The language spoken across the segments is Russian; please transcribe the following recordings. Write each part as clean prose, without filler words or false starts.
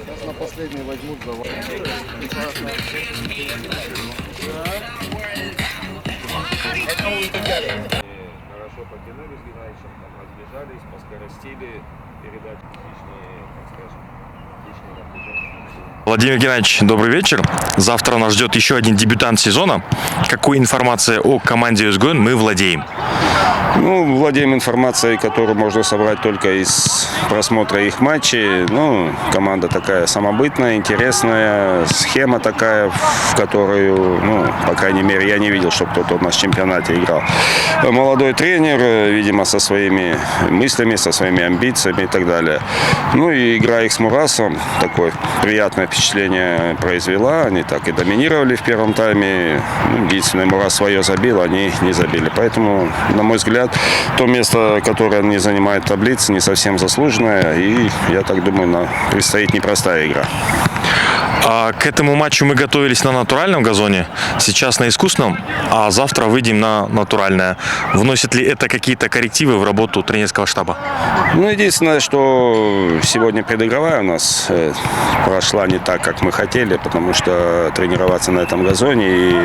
Сейчас на последний возьмут за Хорошо потянули с Геннадьевичем, там разбежались, поскоростили, передать лишние, так скажем, лишнее напряжение. Владимир Геннадьевич, добрый вечер. Завтра нас ждет еще один дебютант сезона. Какой информацией о команде СГН мы владеем? Ну, владеем информацией, которую можно собрать только из просмотра их матчей. Ну, команда такая самобытная, интересная, схема такая, в которую, ну, по крайней мере, я не видел, чтобы кто-то у нас в чемпионате играл. Молодой тренер, видимо, со своими мыслями, со своими амбициями и так далее. Ну, и игра их с Мурасом, такое приятное впечатление произвела. Они так и доминировали в первом тайме. Ну, единственное, Мурас свое забил, они не забили. Поэтому, на мой взгляд, то место, которое они занимают в таблице, не совсем заслуженное. И, я так думаю, предстоит непростая игра. А к этому матчу мы готовились на натуральном газоне, сейчас на искусственном, а завтра выйдем на натуральное. Вносит ли это какие-то коррективы в работу тренерского штаба? Ну, единственное, что сегодня предыгровая у нас прошла не так, как мы хотели, потому что тренироваться на этом газоне и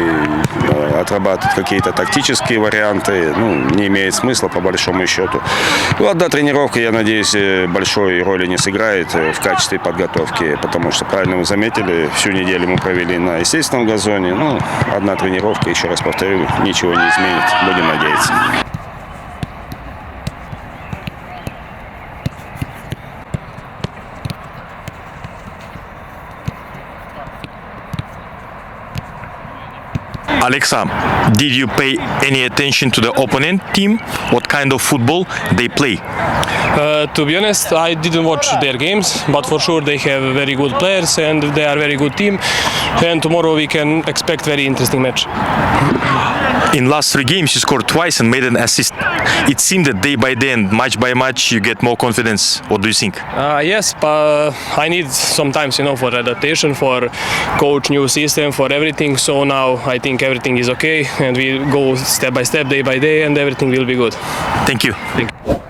отрабатывать какие-то тактические варианты, ну, не имеет смысла по большому счету. Ну, одна тренировка, я надеюсь, большой роли не сыграет в качестве подготовки, потому что, правильно вы заметили, всю неделю мы провели на естественном газоне. Ну, одна тренировка, еще раз повторю, ничего не изменит. Будем надеяться. Alexa, did you pay any attention to the opponent team? What kind of football they play? To be honest, I didn't watch their games, but for sure they have very good players and they are a very good team. And tomorrow we can expect very interesting match. In last 3 games, you scored twice and made an assist. It seemed that day by day and match by match, you get more confidence. What do you think? Yes, but I need some time, for adaptation, for coach new system, for everything. So now I think everything is okay, and we go step by step, day by day, and everything will be good. Thank you. Thank you.